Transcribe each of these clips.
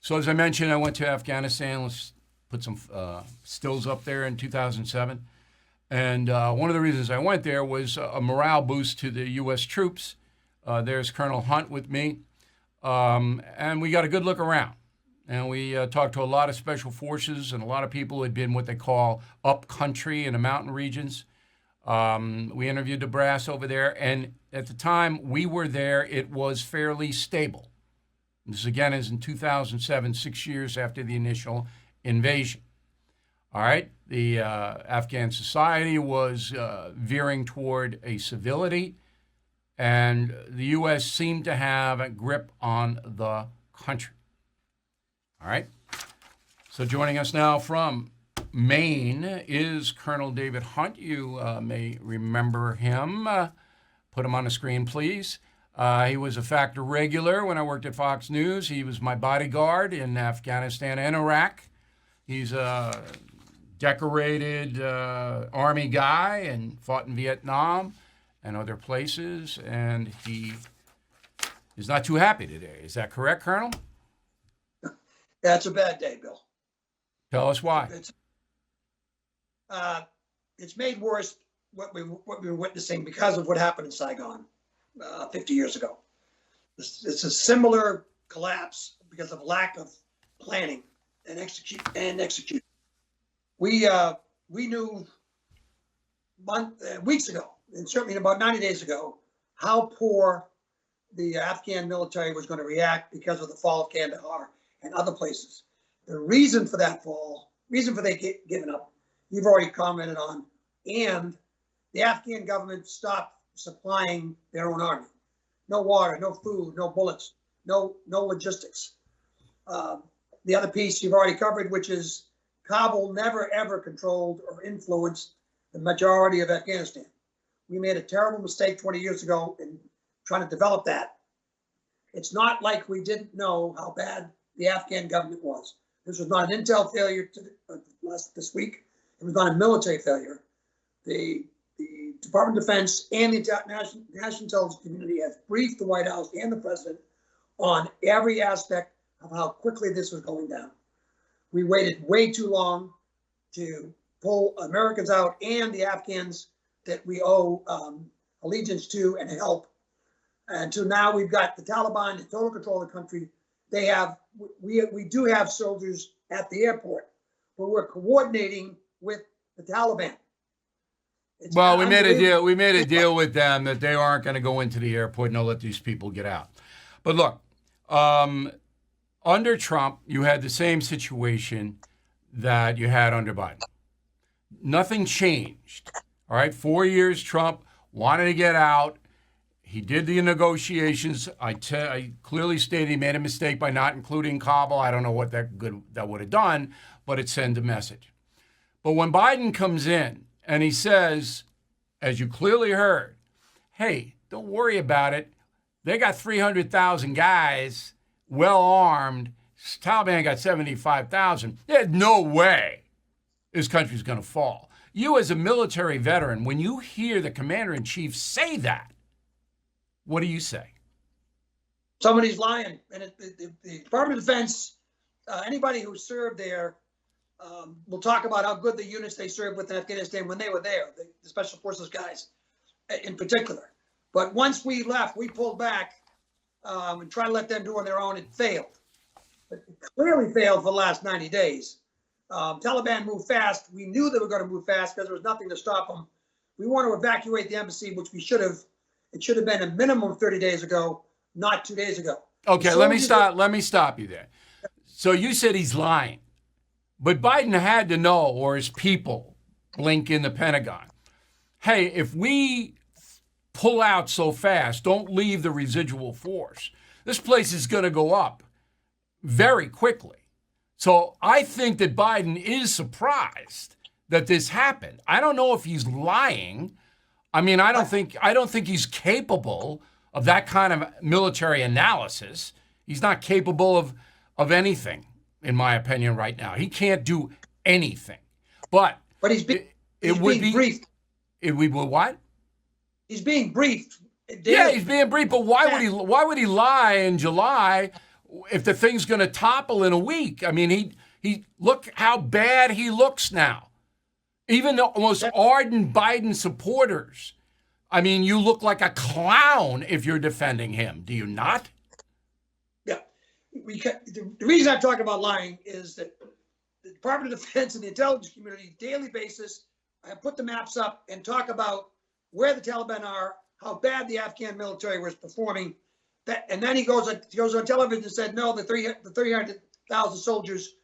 So as I mentioned, I went to Afghanistan. Let's put some stills up there in 2007. And one of the reasons I went there was a morale boost to the U.S. troops. There's Colonel Hunt with me. And we got a good look around. And we talked to a lot of special forces and a lot of people who had been what they call up country in the mountain regions. We interviewed the brass over there. And at the time we were there, it was fairly stable. This again is in 2007, 6 years after the initial invasion. All right, the Afghan society was veering toward a civility, and the U.S. seemed to have a grip on the country. All right, so joining us now from Maine is Colonel David Hunt. You may remember him. Put him on the screen, please. He was a factor regular when I worked at Fox News. He was my bodyguard in Afghanistan and Iraq. He's a decorated Army guy and fought in Vietnam and other places, and he is not too happy today. Is that correct, Colonel? Yeah, it's a bad day, Bill. Tell us why. It's made worse what we were witnessing because of what happened in Saigon 50 years ago. It's a similar collapse because of lack of planning and execution. We knew weeks ago, and certainly about 90 days ago, how poor the Afghan military was going to react because of the fall of Kandahar and other places. The reason for that fall, reason for they giving up, you've already commented on, and the Afghan government stopped supplying their own army. No water, no food, no bullets, no logistics. The other piece you've already covered, which is Kabul never ever controlled or influenced the majority of Afghanistan. We made a terrible mistake 20 years ago in trying to develop that. It's not like we didn't know how bad the Afghan government was. This was not an intel failure this week. It was not a military failure. The Department of Defense and the national intelligence community has briefed the White House and the president on every aspect of how quickly this was going down. We waited way too long to pull Americans out and the Afghans that we owe allegiance to and help. Until now, we've got the Taliban in total control of the country. We do have soldiers at the airport, but we're coordinating with the Taliban. Well, we made a deal. We made a deal with them that they aren't going to go into the airport and they'll let these people get out. But look, under Trump, you had the same situation that you had under Biden. Nothing changed. All right, 4 years, Trump wanted to get out. He did the negotiations. I clearly stated he made a mistake by not including Kabul. I don't know what that would have done, but it sent a message. But when Biden comes in and he says, as you clearly heard, hey, don't worry about it. They got 300,000 guys, well armed. Taliban got 75,000. There's no way this country's going to fall. You as a military veteran, when you hear the commander-in-chief say that, what do you say? Somebody's lying. And the Department of Defense, anybody who served there will talk about how good the units they served with in Afghanistan when they were there, the Special Forces guys in particular. But once we left, we pulled back and tried to let them do it on their own. It failed. It clearly failed for the last 90 days. Taliban moved fast. We knew they were going to move fast because there was nothing to stop them. We want to evacuate the embassy, which we should have. It should have been a minimum of 30 days ago, not 2 days ago. Okay, let me stop you there. So you said he's lying. But Biden had to know, or his people blink in the Pentagon, hey, if we pull out so fast, don't leave the residual force, this place is going to go up very quickly. So I think that Biden is surprised that this happened. I don't know if he's lying. I mean, I don't think he's capable of that kind of military analysis. He's not capable of anything, in my opinion, right now. He can't do anything. But he's being briefed. It would be what? He's being briefed. Yeah, he's being briefed. But why would he lie in July if the thing's going to topple in a week. I mean, he look how bad he looks now. Even the most ardent Biden supporters. I mean, you look like a clown if you're defending him. Do you not? Yeah. The reason I'm talking about lying is that the Department of Defense and the intelligence community, daily basis, have put the maps up and talk about where the Taliban are, how bad the Afghan military was performing. And then he goes on television and said, no, the 300,000 soldiers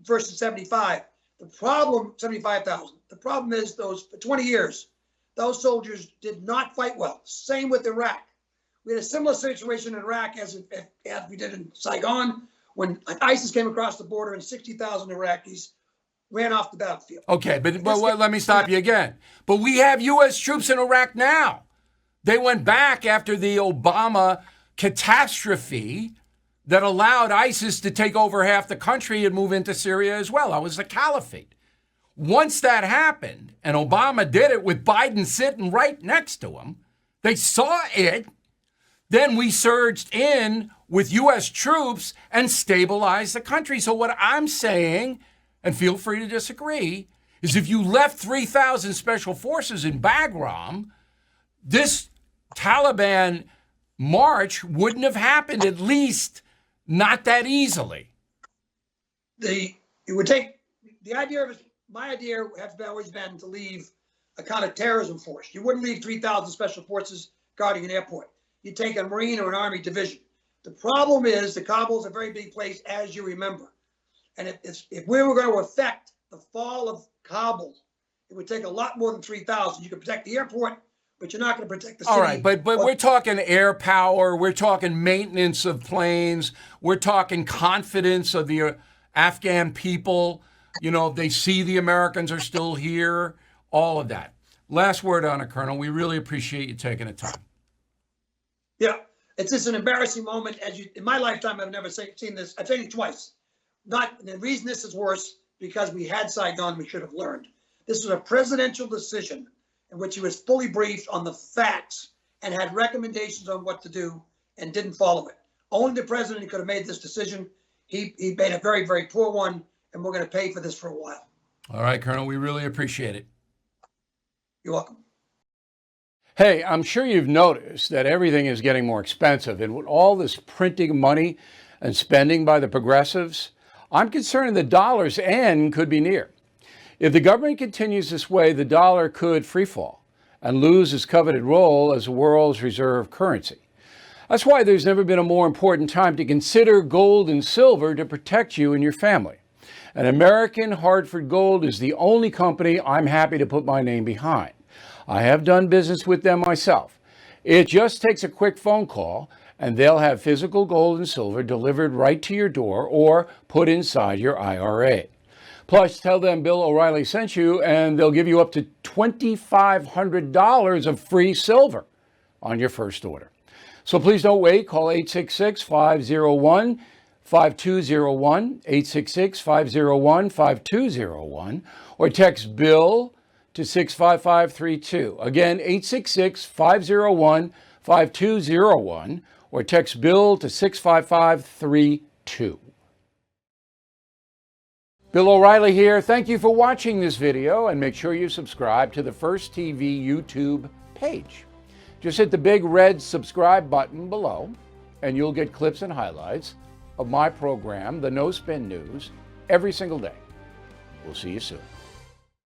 versus 75. The problem, 75,000. The problem is for 20 years, those soldiers did not fight well. Same with Iraq. We had a similar situation in Iraq as we did in Saigon when ISIS came across the border and 60,000 Iraqis ran off the battlefield. Okay, but let me stop you again. But we have U.S. troops in Iraq now. They went back after the Obama catastrophe that allowed ISIS to take over half the country and move into Syria as well. That was the caliphate. Once that happened, and Obama did it with Biden sitting right next to him, they saw it, then we surged in with U.S. troops and stabilized the country. So what I'm saying, and feel free to disagree, is if you left 3,000 special forces in Bagram, this Taliban march wouldn't have happened, at least not that easily. My idea has always been to leave a counterterrorism force. You wouldn't leave 3,000 special forces guarding an airport. You'd take a Marine or an Army division. The problem is that Kabul is a very big place, as you remember. And if we were going to affect the fall of Kabul, it would take a lot more than 3,000. You could protect the airport, but you're not going to protect the city. All right, but we're talking air power. We're talking maintenance of planes. We're talking confidence of the Afghan people. You know, they see the Americans are still here, all of that. Last word on it, Colonel. We really appreciate you taking the time. Yeah, it's just an embarrassing moment. In my lifetime, I've never seen this. I've seen it twice. The reason this is worse, because we had Saigon, we should have learned. This was a presidential decision in which he was fully briefed on the facts and had recommendations on what to do and didn't follow it. Only the president could have made this decision. He made a very, very poor one, and we're going to pay for this for a while. All right, Colonel, we really appreciate it. You're welcome. Hey, I'm sure you've noticed that everything is getting more expensive. And with all this printing money and spending by the progressives, I'm concerned the dollar's end could be near. If the government continues this way, the dollar could freefall and lose its coveted role as the world's reserve currency. That's why there's never been a more important time to consider gold and silver to protect you and your family. And American Hartford Gold is the only company I'm happy to put my name behind. I have done business with them myself. It just takes a quick phone call and they'll have physical gold and silver delivered right to your door or put inside your IRA. Plus, tell them Bill O'Reilly sent you and they'll give you up to $2,500 of free silver on your first order. So please don't wait. Call 866-501-5201, 866-501-5201, or text Bill to 65532. Again, 866-501-5201, or text Bill to 65532. Bill O'Reilly here. Thank you for watching this video, and make sure you subscribe to the First TV YouTube page. Just hit the big red subscribe button below, and you'll get clips and highlights of my program, The No Spin News, every single day. We'll see you soon.